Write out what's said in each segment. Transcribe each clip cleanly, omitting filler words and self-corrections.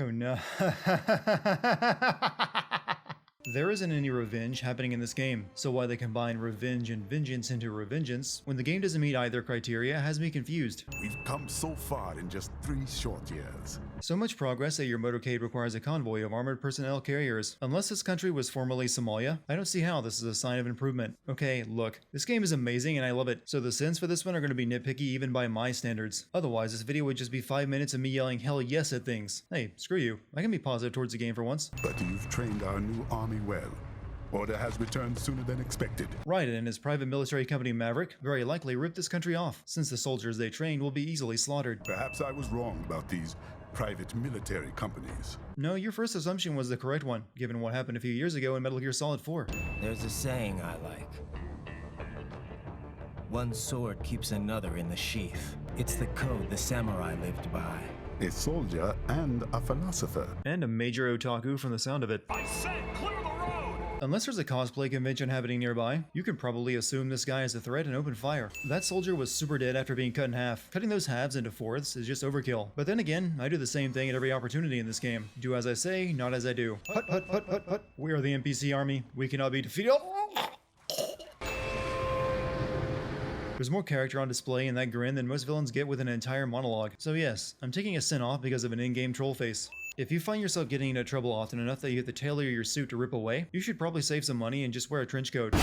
Oh no. There isn't any revenge happening in this game, so why they combine revenge and vengeance into Revengeance when the game doesn't meet either criteria has me confused. We've come so far in just 3 short years. So much progress that your motorcade requires a convoy of armored personnel carriers. Unless this country was formerly Somalia, I don't see how this is a sign of improvement. Okay, look, this game is amazing and I love it, so the sins for this one are going to be nitpicky even by my standards. Otherwise, this video would just be 5 minutes of me yelling hell yes at things. Hey, screw you, I can be positive towards the game for once. But you've trained our new army well. Order has returned sooner than expected. Raiden and his private military company Maverick very likely ripped this country off, since the soldiers they trained will be easily slaughtered. Perhaps I was wrong about these private military companies. No, your first assumption was the correct one, given what happened a few years ago in Metal Gear Solid 4. There's a saying I like. One sword keeps another in the sheath. It's the code the samurai lived by. A soldier and a philosopher. And a major otaku from the sound of it. I said clear the road! Unless there's a cosplay convention happening nearby, you can probably assume this guy is a threat and open fire. That soldier was super dead after being cut in half. Cutting those halves into fourths is just overkill. But then again, I do the same thing at every opportunity in this game. Do as I say, not as I do. Hut, hut, hut, hut, hut. We are the NPC army. We cannot be defeated. There's more character on display in that grin than most villains get with an entire monologue. So yes, I'm taking a sin off because of an in-game troll face. If you find yourself getting into trouble often enough that you hit the tailor of your suit to rip away, you should probably save some money and just wear a trench coat.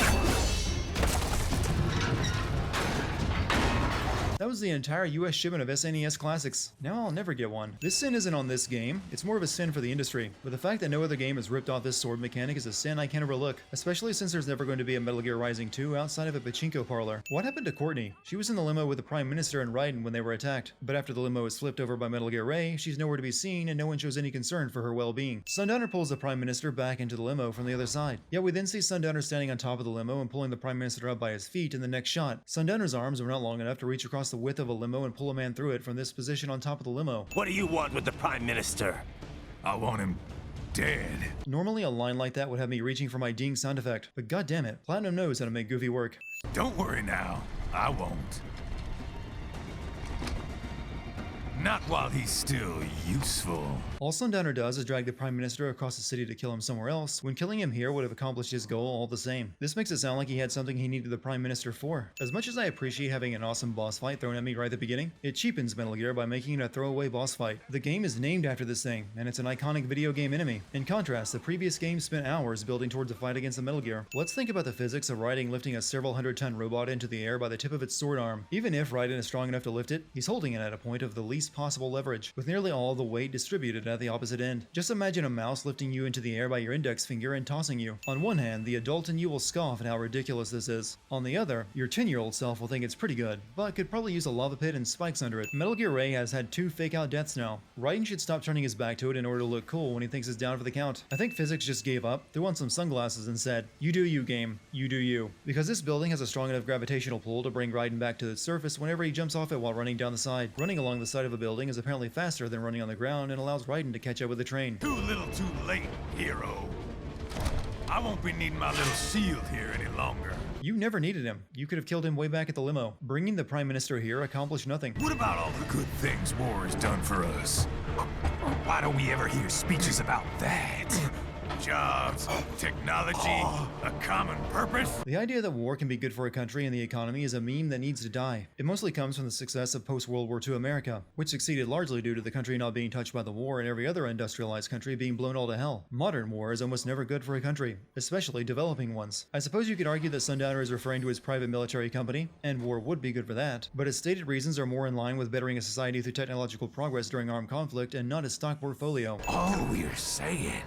That was the entire US shipment of SNES classics. Now I'll never get one. This sin isn't on this game, it's more of a sin for the industry. But the fact that no other game has ripped off this sword mechanic is a sin I can't overlook, especially since there's never going to be a Metal Gear Rising 2 outside of a pachinko parlor. What happened to Courtney? She was in the limo with the Prime Minister and Raiden when they were attacked, but after the limo is flipped over by Metal Gear Ray, she's nowhere to be seen and no one shows any concern for her well-being. Sundowner pulls the Prime Minister back into the limo from the other side. Yet we then see Sundowner standing on top of the limo and pulling the Prime Minister up by his feet in the next shot. Sundowner's arms were not long enough to reach across the width of a limo and pull a man through it from this position on top of the limo. What do you want with the Prime Minister? I want him dead. Normally a line like that would have me reaching for my ding sound effect, but goddammit, Platinum knows how to make goofy work. Don't worry now, I won't. Not while he's still useful. All Sundowner does is drag the Prime Minister across the city to kill him somewhere else, when killing him here would have accomplished his goal all the same. This makes it sound like he had something he needed the Prime Minister for. As much as I appreciate having an awesome boss fight thrown at me right at the beginning, it cheapens Metal Gear by making it a throwaway boss fight. The game is named after this thing, and it's an iconic video game enemy. In contrast, the previous game spent hours building towards a fight against the Metal Gear. Let's think about the physics of Raiden lifting a several hundred-ton robot into the air by the tip of its sword arm. Even if Raiden is strong enough to lift it, he's holding it at a point of the least possible leverage, with nearly all the weight distributed at the opposite end. Just imagine a mouse lifting you into the air by your index finger and tossing you. On one hand, the adult in you will scoff at how ridiculous this is. On the other, your 10-year-old self will think it's pretty good, but could probably use a lava pit and spikes under it. Metal Gear Ray has had 2 fake-out deaths now. Raiden should stop turning his back to it in order to look cool when he thinks it's down for the count. I think physics just gave up, threw on some sunglasses and said, "You do you, game. You do you." Because this building has a strong enough gravitational pull to bring Raiden back to the surface whenever he jumps off it while running down the side. Running along the side of a building is apparently faster than running on the ground and allows Raiden to catch up with the train. Too little too late, hero. I won't be needing my little shield here any longer. You never needed him. You could have killed him way back at the limo. Bringing the Prime Minister here accomplished nothing. What about all the good things war has done for us? Why don't we ever hear speeches about that? Jobs, technology, a common purpose? The idea that war can be good for a country and the economy is a meme that needs to die. It mostly comes from the success of post-World War II America, which succeeded largely due to the country not being touched by the war and every other industrialized country being blown all to hell. Modern war is almost never good for a country, especially developing ones. I suppose you could argue that Sundowner is referring to his private military company, and war would be good for that, but his stated reasons are more in line with bettering a society through technological progress during armed conflict and not his stock portfolio. All we're saying,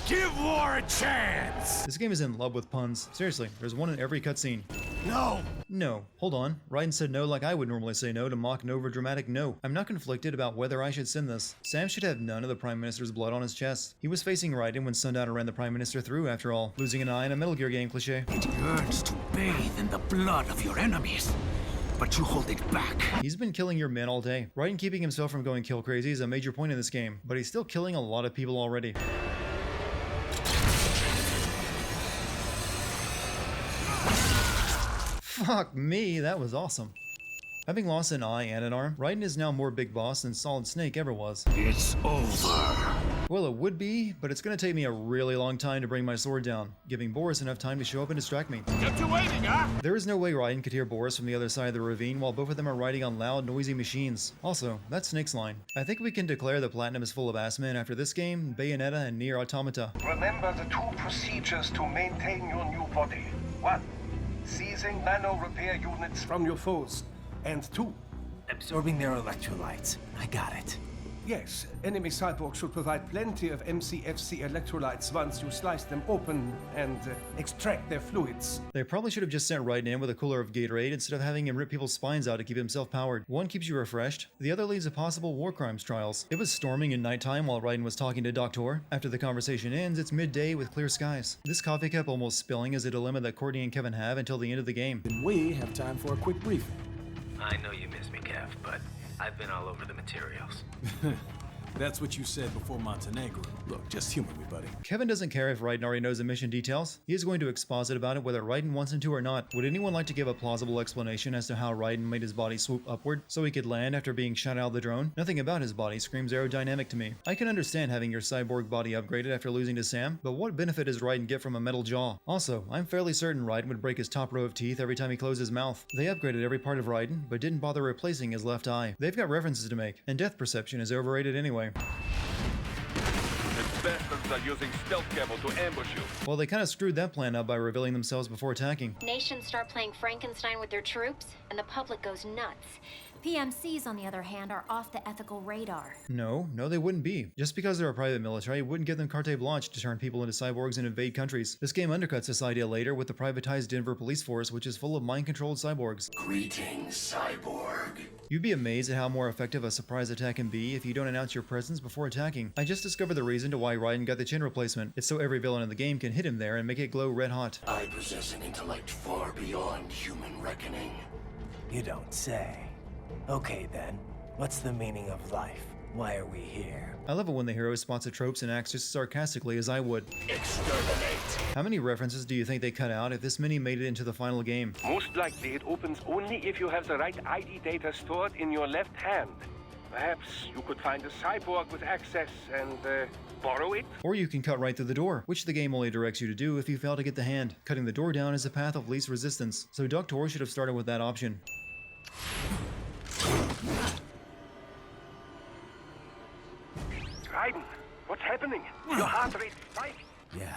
give war a chance! This game is in love with puns. Seriously, there's one in every cutscene. No! No. Hold on. Raiden said no like I would normally say no to mock an overdramatic no. I'm not conflicted about whether I should send this. Sam should have none of the Prime Minister's blood on his chest. He was facing Raiden when Sundowner ran the Prime Minister through, after all. Losing an eye in a Metal Gear game cliche. It yearns to bathe in the blood of your enemies, but you hold it back. He's been killing your men all day. Raiden keeping himself from going kill crazy is a major point in this game, but he's still killing a lot of people already. Fuck me, that was awesome. Having lost an eye and an arm, Raiden is now more Big Boss than Solid Snake ever was. It's over. Well, it would be, but it's gonna take me a really long time to bring my sword down, giving Boris enough time to show up and distract me. Kept you waiting, huh? There is no way Raiden could hear Boris from the other side of the ravine while both of them are riding on loud, noisy machines. Also, that's Snake's line. I think we can declare that Platinum is full of ass men after this game, Bayonetta, and Nier Automata. Remember the two procedures to maintain your new body. 1. Seizing nano repair units from your foes. And 2. Absorbing their electrolytes. I got it. Yes, enemy cyborgs should provide plenty of MCFC electrolytes once you slice them open and extract their fluids. They probably should have just sent Raiden in with a cooler of Gatorade instead of having him rip people's spines out to keep himself powered. One keeps you refreshed, the other leads to possible war crimes trials. It was storming in nighttime while Raiden was talking to Doctor. After the conversation ends, it's midday with clear skies. This coffee cup almost spilling is a dilemma that Courtney and Kevin have until the end of the game. Then we have time for a quick briefing. I know you miss me, Kev, but I've been all over the materials. That's what you said before Montenegro. Look, just humor me, buddy. Kevin doesn't care if Raiden already knows the mission details. He is going to exposit about it whether Raiden wants him to or not. Would anyone like to give a plausible explanation as to how Raiden made his body swoop upward so he could land after being shot out of the drone? Nothing about his body screams aerodynamic to me. I can understand having your cyborg body upgraded after losing to Sam, but what benefit does Raiden get from a metal jaw? Also, I'm fairly certain Raiden would break his top row of teeth every time he closed his mouth. They upgraded every part of Raiden, but didn't bother replacing his left eye. They've got references to make, and depth perception is overrated anyway. Bastards are using stealth camo to ambush you. Well, they kind of screwed that plan up by revealing themselves before attacking. Nations start playing Frankenstein with their troops, and the public goes nuts. PMCs, on the other hand, are off the ethical radar. No, they wouldn't be. Just because they're a private military wouldn't give them carte blanche to turn people into cyborgs and invade countries. This game undercuts this idea later with the privatized Denver police force, which is full of mind-controlled cyborgs. Greetings, cyborg. You'd be amazed at how more effective a surprise attack can be if you don't announce your presence before attacking. I just discovered the reason to why Raiden got the chin replacement. It's so every villain in the game can hit him there and make it glow red hot. I possess an intellect far beyond human reckoning. You don't say. Okay then, what's the meaning of life? Why are we here? I love it when the hero spots the tropes and acts just as sarcastically as I would. Exterminate. How many references do you think they cut out if this mini made it into the final game? Most likely it opens only if you have the right ID data stored in your left hand. Perhaps you could find a cyborg with access and borrow it? Or you can cut right through the door, which the game only directs you to do if you fail to get the hand. Cutting the door down is the path of least resistance, so Doctor should have started with that option. Raiden, what's happening? Your heart rate spiked. Yeah,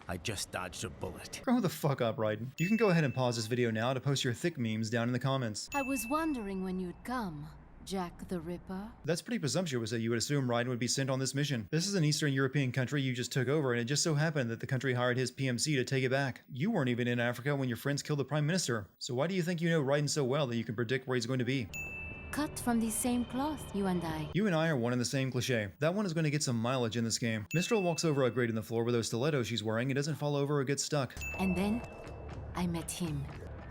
I just dodged a bullet. Grow the fuck up, Raiden. You can go ahead and pause this video now to post your thick memes down in the comments. I was wondering when you'd come, Jack the Ripper. That's pretty presumptuous that you would assume Raiden would be sent on this mission. This is an Eastern European country you just took over, and it just so happened that the country hired his PMC to take it back. You weren't even in Africa when your friends killed the Prime Minister, so why do you think you know Raiden so well that you can predict where he's going to be? Cut from the same cloth, you and I. You and I are one and the same cliche. That one is going to get some mileage in this game. Mistral walks over a grate in the floor with those stilettos she's wearing and doesn't fall over or get stuck. And then, I met him.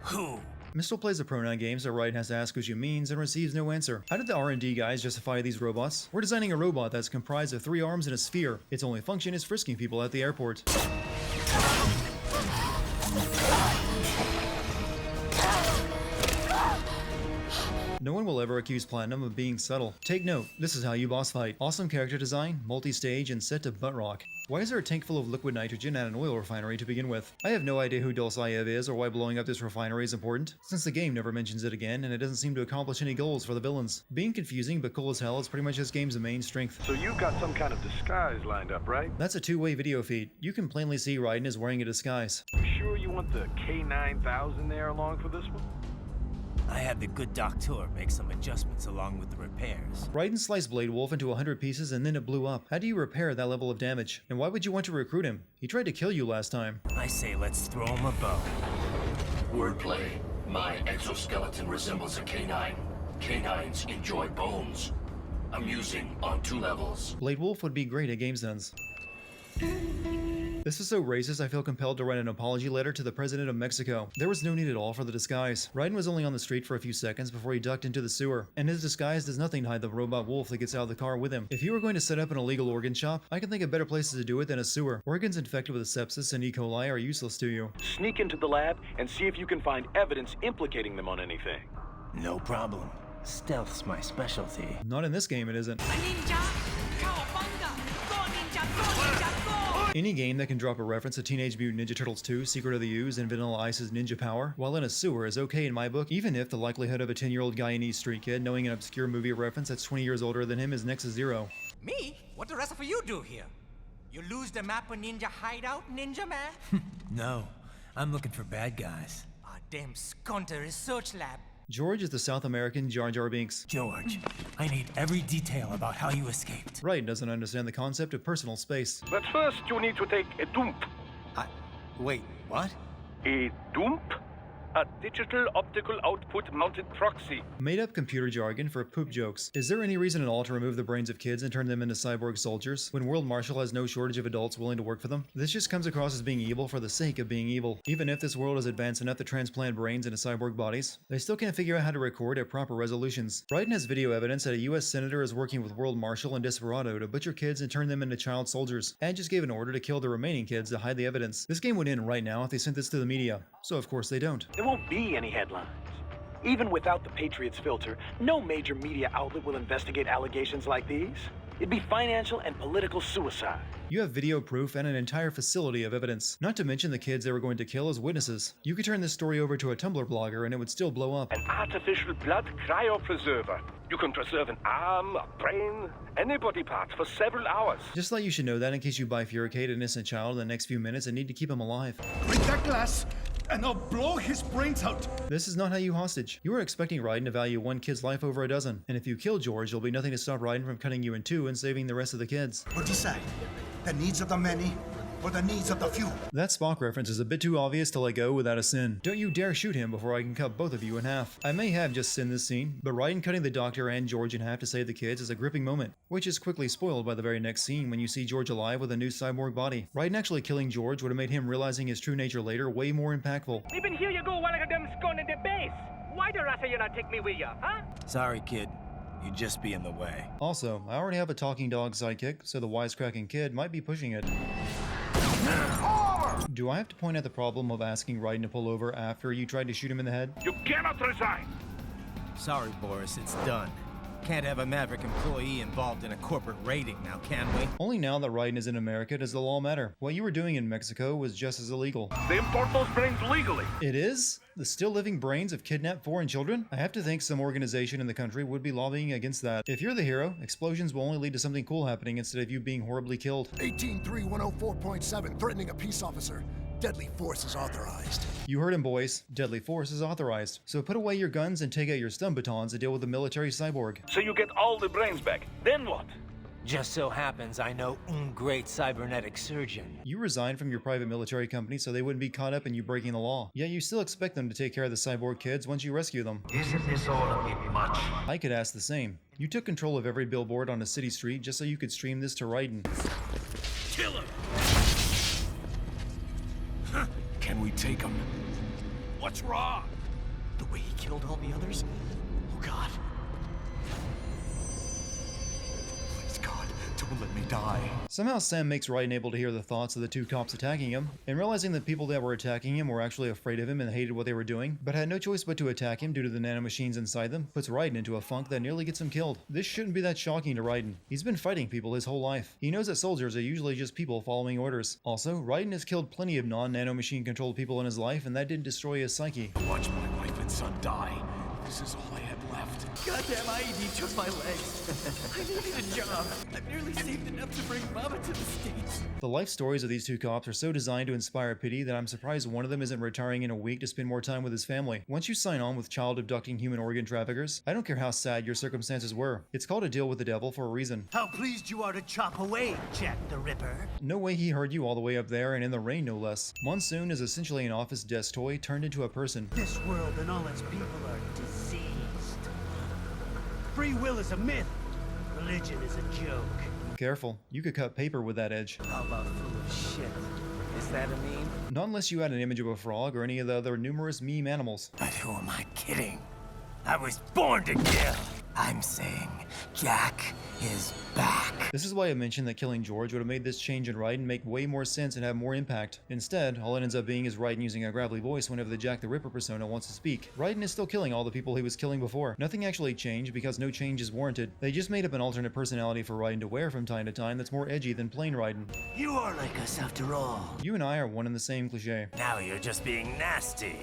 Who? Mistral plays a pronoun game, so Raiden has to ask who she means and receives no answer. How did the R&D guys justify these robots? We're designing a robot that's comprised of 3 arms and a sphere. Its only function is frisking people at the airport. No one will ever accuse Platinum of being subtle. Take note, this is how you boss fight. Awesome character design, multi-stage, and set to butt rock. Why is there a tank full of liquid nitrogen at an oil refinery to begin with? I have no idea who Dulceyev is or why blowing up this refinery is important, since the game never mentions it again and it doesn't seem to accomplish any goals for the villains. Being confusing but cool as hell is pretty much this game's main strength. So you've got some kind of disguise lined up, right? That's a two-way video feed. You can plainly see Raiden is wearing a disguise. You sure you want the K9000 there along for this one? I had the good doctor make some adjustments along with the repairs. Raiden sliced Blade Wolf into 100 pieces and then it blew up. How do you repair that level of damage? And why would you want to recruit him? He tried to kill you last time. I say let's throw him a bone. Wordplay. My exoskeleton resembles a canine. Canines enjoy bones. Amusing on 2 levels. Blade Wolf would be great at GameZones. This is so racist I feel compelled to write an apology letter to the President of Mexico. There was no need at all for the disguise. Raiden was only on the street for a few seconds before he ducked into the sewer, and his disguise does nothing to hide the robot wolf that gets out of the car with him. If you were going to set up an illegal organ shop, I can think of better places to do it than a sewer. Organs infected with sepsis and E. coli are useless to you. Sneak into the lab and see if you can find evidence implicating them on anything. No problem. Stealth's my specialty. Not in this game, it isn't. Any game that can drop a reference to Teenage Mutant Ninja Turtles 2, Secret of the Ooze, and Vanilla Ice's Ninja Power while in a sewer is okay in my book, even if the likelihood of a 10-year-old Guyanese street kid knowing an obscure movie reference that's 20 years older than him is next to zero. Me? What the rest of you do here? You lose the map of Ninja Hideout, Ninja Man? No, I'm looking for bad guys. Ah, damn skunter research lab. George is the South American Jar Jar Binks. George, I need every detail about how you escaped. Raiden doesn't understand the concept of personal space. But first, you need to take a dump. Wait, what? A dump? A digital optical output mounted proxy. Made up computer jargon for poop jokes. Is there any reason at all to remove the brains of kids and turn them into cyborg soldiers when World Marshal has no shortage of adults willing to work for them? This just comes across as being evil for the sake of being evil. Even if this world is advanced enough to transplant brains into cyborg bodies, they still can't figure out how to record at proper resolutions. Raiden has video evidence that a US senator is working with World Marshal and Desperado to butcher kids and turn them into child soldiers, and just gave an order to kill the remaining kids to hide the evidence. This game would end right now if they sent this to the media, so of course they don't. There won't be any headlines. Even without the Patriots filter, no major media outlet will investigate allegations like these. It'd be financial and political suicide. You have video proof and an entire facility of evidence, not to mention the kids they were going to kill as witnesses. You could turn this story over to a Tumblr blogger and it would still blow up. An artificial blood cryopreserver. You can preserve an arm, a brain, any body part for several hours. Just like you should know that in case you bifurcate an innocent child in the next few minutes and need to keep him alive. Bring that glass, and I'll blow his brains out. This is not how you hostage. You are expecting Raiden to value one kid's life over a dozen, and if you kill George, there'll be nothing to stop Raiden from cutting you in two and saving the rest of the kids. What decide? The needs of the many or the needs of the few? That Spock reference is a bit too obvious to let go without a sin. Don't you dare shoot him before I can cut both of you in half. I may have just sinned this scene, but Raiden cutting the Doctor and George in half to save the kids is a gripping moment, which is quickly spoiled by the very next scene when you see George alive with a new cyborg body. Raiden actually killing George would have made him realizing his true nature later way more impactful. Even here you go, one of them scone in the base. Why the rest of you not take me with ya, huh? Sorry, kid. You'd just be in the way. Also, I already have a talking dog sidekick, so the wisecracking kid might be pushing it. Do I have to point out the problem of asking Raiden to pull over after you tried to shoot him in the head? You cannot resign! Sorry, Boris, it's done. Can't have a Maverick employee involved in a corporate raiding now, can we? Only now that Raiden is in America does the law matter. What you were doing in Mexico was just as illegal. They import those brains legally. It is? The still living brains of kidnapped foreign children? I have to think some organization in the country would be lobbying against that. If you're the hero, explosions will only lead to something cool happening instead of you being horribly killed. 183-104.7, threatening a peace officer. Deadly force is authorized. You heard him, boys. Deadly force is authorized. So put away your guns and take out your stun batons to deal with the military cyborg. So you get all the brains back. Then what? Just so happens I know un great cybernetic surgeon. You resigned from your private military company so they wouldn't be caught up in you breaking the law. Yet you still expect them to take care of the cyborg kids once you rescue them. Isn't this all a bit much? I could ask the same. You took control of every billboard on a city street just so you could stream this to Raiden. Kill him! Can we take him? What's wrong? The way he killed all the others? Oh God. Please God, don't let me die. Somehow Sam makes Raiden able to hear the thoughts of the two cops attacking him, and realizing the people that were attacking him were actually afraid of him and hated what they were doing, but had no choice but to attack him due to the nanomachines inside them, puts Raiden into a funk that nearly gets him killed. This shouldn't be that shocking to Raiden. He's been fighting people his whole life. He knows that soldiers are usually just people following orders. Also, Raiden has killed plenty of non-nanomachine controlled people in his life, and that didn't destroy his psyche. Watch my wife and son die. This is all I had left. Goddamn IED took my legs. I needed a job. I've nearly saved enough to bring Mama to the States. The life stories of these two cops are so designed to inspire pity that I'm surprised one of them isn't retiring in a week to spend more time with his family. Once you sign on with child abducting human organ traffickers, I don't care how sad your circumstances were. It's called a deal with the devil for a reason. How pleased you are to chop away, Jack the Ripper. No way he heard you all the way up there and in the rain no less. Monsoon is essentially an office desk toy turned into a person. This world and all its people are diseased. Free will is a myth. Religion is a joke. Careful, you could cut paper with that edge. How about full of shit? Is that a meme? Not unless you had an image of a frog or any of the other numerous meme animals. But who am I kidding? I was born to kill. I'm saying Jack is back. This is why I mentioned that killing George would have made this change in Raiden make way more sense and have more impact. Instead, all it ends up being is Raiden using a gravelly voice whenever the Jack the Ripper persona wants to speak. Raiden is still killing all the people he was killing before. Nothing actually changed because no change is warranted. They just made up an alternate personality for Raiden to wear from time to time that's more edgy than plain Raiden. You are like us after all. You and I are one and the same cliche. Now you're just being nasty.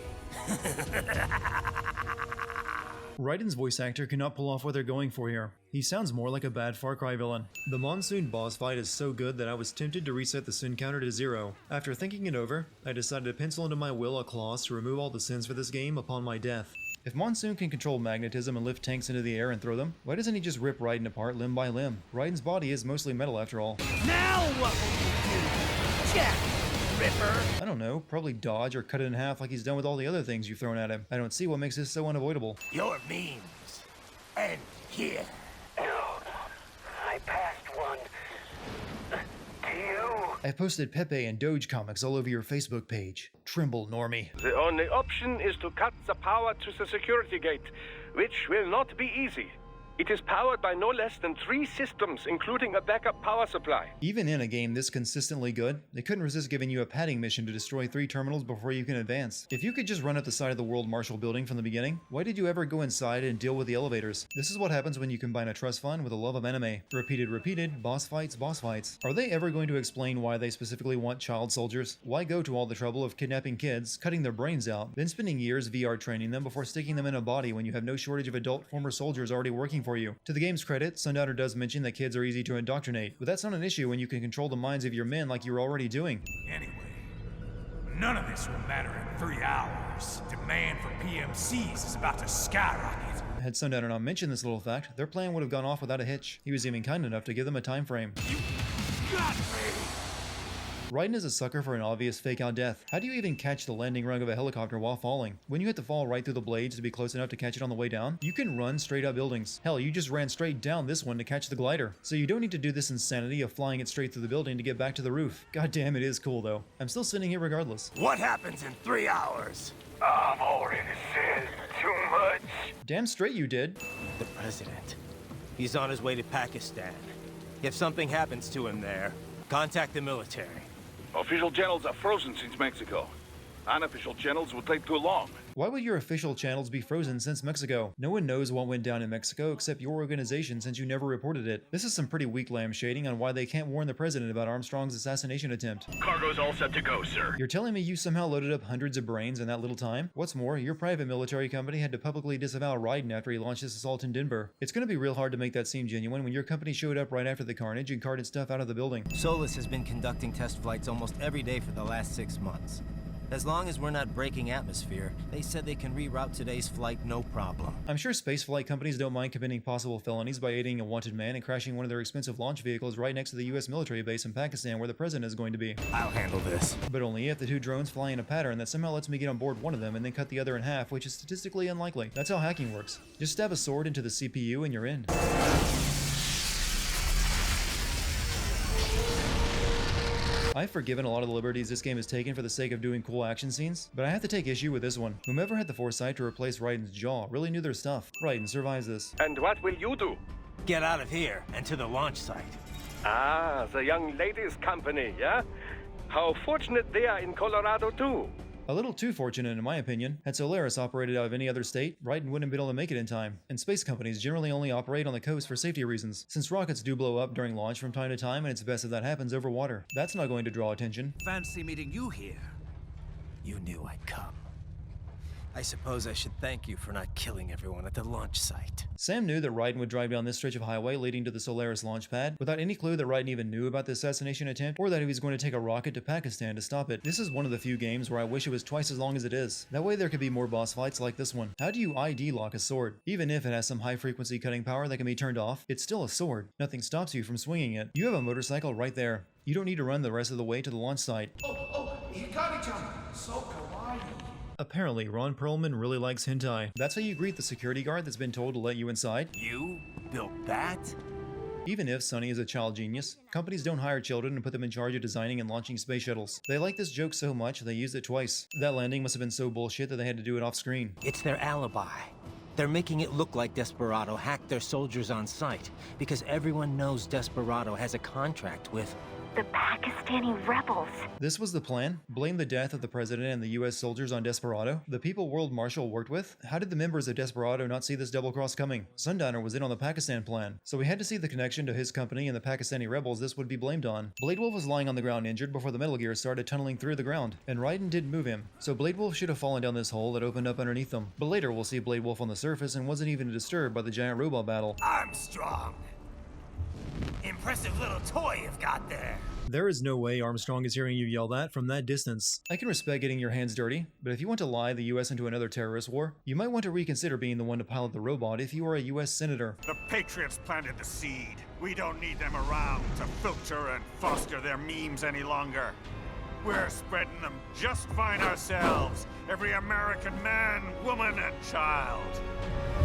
Raiden's voice actor cannot pull off what they're going for here. He sounds more like a bad Far Cry villain. The Monsoon boss fight is so good that I was tempted to reset the sin counter to 0. After thinking it over, I decided to pencil into my will a clause to remove all the sins for this game upon my death. If Monsoon can control magnetism and lift tanks into the air and throw them, why doesn't he just rip Raiden apart limb by limb? Raiden's body is mostly metal after all. Now what will you do, Jack Ripper? I don't know, probably dodge or cut it in half like he's done with all the other things you've thrown at him. I don't see what makes this so unavoidable. Your means end here. No, I passed one to you. I've posted Pepe and Doge comics all over your Facebook page. Tremble, Normie. The only option is to cut the power to the security gate, which will not be easy. It is powered by no less than 3 systems, including a backup power supply. Even in a game this consistently good, they couldn't resist giving you a padding mission to destroy 3 terminals before you can advance. If you could just run up the side of the World Marshal building from the beginning, why did you ever go inside and deal with the elevators? This is what happens when you combine a trust fund with a love of anime. Repeated, boss fights, boss fights. Are they ever going to explain why they specifically want child soldiers? Why go to all the trouble of kidnapping kids, cutting their brains out, then spending years VR training them before sticking them in a body when you have no shortage of adult former soldiers already working for you? To the game's credit, Sundowner does mention that kids are easy to indoctrinate, but that's not an issue when you can control the minds of your men like you're already doing. Anyway, none of this will matter in 3 hours. Demand for PMCs is about to skyrocket. Had Sundowner not mentioned this little fact, their plan would have gone off without a hitch. He was even kind enough to give them a time frame. You got me! Raiden is a sucker for an obvious fake-out death. How do you even catch the landing rung of a helicopter while falling? When you have to fall right through the blades to be close enough to catch it on the way down, you can run straight up buildings. Hell, you just ran straight down this one to catch the glider. So you don't need to do this insanity of flying it straight through the building to get back to the roof. God damn, it is cool though. I'm still sitting here regardless. What happens in 3 hours? I've already said too much. Damn straight you did. The president. He's on his way to Pakistan. If something happens to him there, contact the military. Official channels are frozen since Mexico. Unofficial channels would take too long. Why would your official channels be frozen since Mexico? No one knows what went down in Mexico except your organization since you never reported it. This is some pretty weak lamb shading on why they can't warn the president about Armstrong's assassination attempt. Cargo's all set to go, sir. You're telling me you somehow loaded up hundreds of brains in that little time? What's more, your private military company had to publicly disavow Raiden after he launched this assault in Denver. It's gonna be real hard to make that seem genuine when your company showed up right after the carnage and carted stuff out of the building. Solus has been conducting test flights almost every day for the last 6 months. As long as we're not breaking atmosphere, they said they can reroute today's flight no problem. I'm sure spaceflight companies don't mind committing possible felonies by aiding a wanted man and crashing one of their expensive launch vehicles right next to the US military base in Pakistan where the president is going to be. I'll handle this. But only if the 2 drones fly in a pattern that somehow lets me get on board one of them and then cut the other in half, which is statistically unlikely. That's how hacking works. Just stab a sword into the CPU and you're in. I've forgiven a lot of the liberties this game has taken for the sake of doing cool action scenes, but I have to take issue with this one. Whomever had the foresight to replace Raiden's jaw really knew their stuff. Raiden survives this. And what will you do? Get out of here and to the launch site. Ah, the young ladies' company, yeah? How fortunate they are in Colorado, too. A little too fortunate in my opinion. Had Solaris operated out of any other state, Raiden wouldn't have been able to make it in time. And space companies generally only operate on the coast for safety reasons, since rockets do blow up during launch from time to time and it's best if that happens over water. That's not going to draw attention. Fancy meeting you here. You knew I'd come. I suppose I should thank you for not killing everyone at the launch site. Sam knew that Raiden would drive down this stretch of highway leading to the Solaris launch pad without any clue that Raiden even knew about the assassination attempt or that he was going to take a rocket to Pakistan to stop it. This is one of the few games where I wish it was twice as long as it is. That way there could be more boss fights like this one. How do you ID lock a sword? Even if it has some high frequency cutting power that can be turned off, it's still a sword. Nothing stops you from swinging it. You have a motorcycle right there. You don't need to run the rest of the way to the launch site. Oh, Hikari-chan, so kawaii. Apparently, Ron Perlman really likes hentai. That's how you greet the security guard that's been told to let you inside? You built that? Even if Sonny is a child genius, companies don't hire children and put them in charge of designing and launching space shuttles. They like this joke so much they used it twice. That landing must have been so bullshit that they had to do it off screen. It's their alibi. They're making it look like Desperado hacked their soldiers on sight, because everyone knows Desperado has a contract with The Pakistani rebels. This was the plan? Blame the death of the president and the US soldiers on Desperado? The people World Marshal worked with? How did the members of Desperado not see this double cross coming? Sundowner was in on the Pakistan plan, so we had to see the connection to his company and the Pakistani rebels this would be blamed on. Blade Wolf was lying on the ground injured before the Metal Gear started tunneling through the ground, and Raiden didn't move him, so Blade Wolf should have fallen down this hole that opened up underneath them. But later we'll see Blade Wolf on the surface and wasn't even disturbed by the giant robot battle. Armstrong! Impressive little toy you've got there. There is no way Armstrong is hearing you yell that from that distance. I can respect getting your hands dirty, but if you want to lie the US into another terrorist war, you might want to reconsider being the one to pilot the robot if you are a US senator. The Patriots planted the seed. We don't need them around to filter and foster their memes any longer. We're spreading them just fine ourselves. Every American man, woman, and child.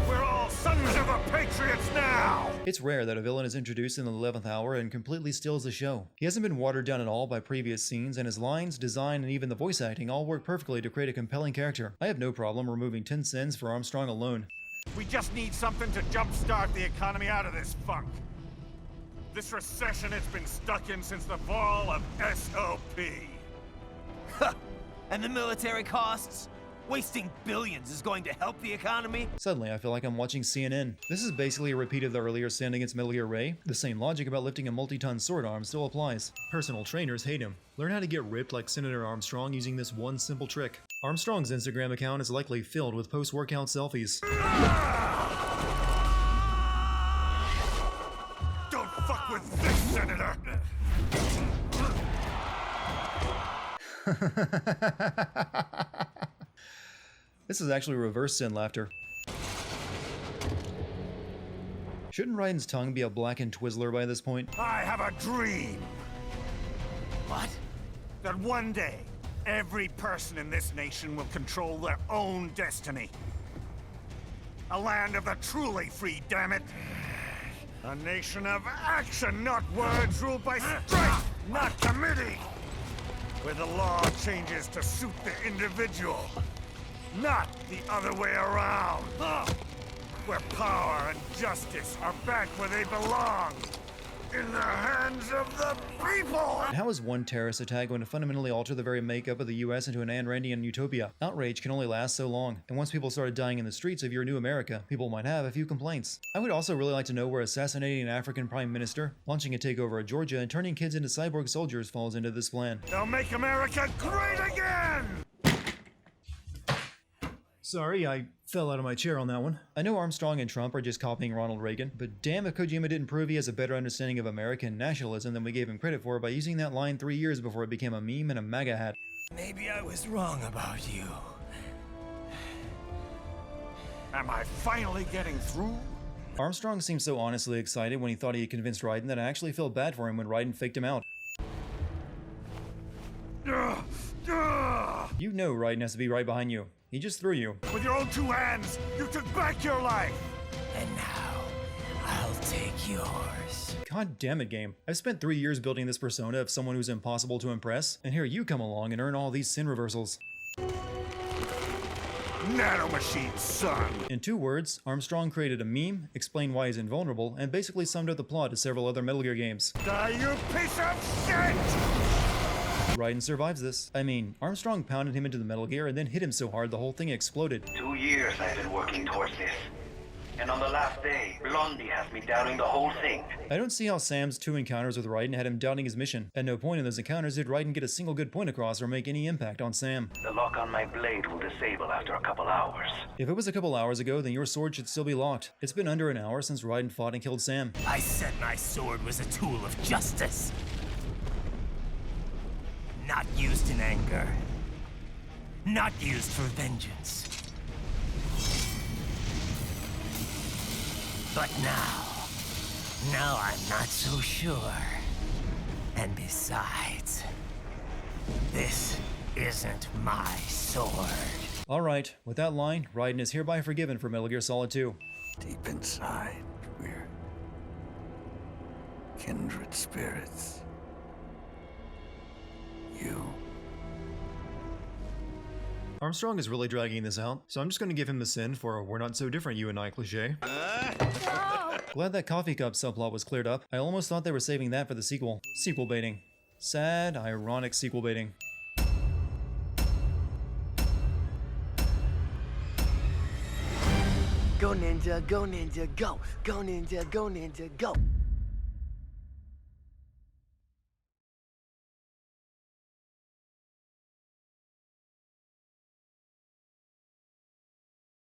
We're all sons of the Patriots now! It's rare that a villain is introduced in the 11th hour and completely steals the show. He hasn't been watered down at all by previous scenes, and his lines, design, and even the voice acting all work perfectly to create a compelling character. I have no problem removing 10 cents for Armstrong alone. We just need something to jumpstart the economy out of this funk. This recession it's been stuck in since the fall of SOP. And the military costs? Wasting billions is going to help the economy? Suddenly, I feel like I'm watching CNN. This is basically a repeat of the earlier stand against Metal Gear Ray. The same logic about lifting a multi-ton sword arm still applies. Personal trainers hate him. Learn how to get ripped like Senator Armstrong using this one simple trick. Armstrong's Instagram account is likely filled with post-workout selfies. Don't fuck with this, Senator! This is actually reverse sin laughter. Shouldn't Raiden's tongue be a blackened Twizzler by this point? I have a dream! What? That one day, every person in this nation will control their own destiny. A land of the truly free, damn it! A nation of action, not words, ruled by strength, not committee! Where the law changes to suit the individual, not the other way around. Where power and justice are back where they belong, in the hands of the people! How is one terrorist attack going to fundamentally alter the very makeup of the US into an Ayn Randian utopia? Outrage can only last so long, and once people started dying in the streets of your new America, people might have a few complaints. I would also really like to know where assassinating an African prime minister, launching a takeover of Georgia, and turning kids into cyborg soldiers falls into this plan. They'll make America great again! Sorry, I fell out of my chair on that one. I know Armstrong and Trump are just copying Ronald Reagan, but damn if Kojima didn't prove he has a better understanding of American nationalism than we gave him credit for by using that line 3 years before it became a meme and a MAGA hat. Maybe I was wrong about you. Am I finally getting through? Armstrong seemed so honestly excited when he thought he had convinced Raiden that I actually felt bad for him when Raiden faked him out. You know Raiden has to be right behind you. He just threw you. With your own 2 hands, you took back your life! And now, I'll take yours. God damn it, game. I've spent 3 years building this persona of someone who's impossible to impress, and here you come along and earn all these sin reversals. Nanomachines, son! In 2 words, Armstrong created a meme, explained why he's invulnerable, and basically summed up the plot of several other Metal Gear games. Die, you piece of shit! Raiden survives this. I mean, Armstrong pounded him into the Metal Gear and then hit him so hard the whole thing exploded. 2 years I've been working towards this. And on the last day, Blondie has me doubting the whole thing. I don't see how Sam's 2 encounters with Raiden had him doubting his mission. At no point in those encounters did Raiden get a single good point across or make any impact on Sam. The lock on my blade will disable after a couple hours. If it was a couple hours ago, then your sword should still be locked. It's been under an hour since Raiden fought and killed Sam. I said my sword was a tool of justice. Not used in anger. Not used for vengeance. But now I'm not so sure. And besides, this isn't my sword. Alright, with that line, Raiden is hereby forgiven for Metal Gear Solid 2. Deep inside, we're kindred spirits. You Armstrong is really dragging this out, so I'm just gonna give him the sin for "we're not so different, you and I" cliche. Glad that coffee cup subplot was cleared up. I almost thought they were saving that for the sequel. Sequel baiting. Sad, ironic sequel baiting. Go ninja, go ninja, go! Go ninja, go ninja, go!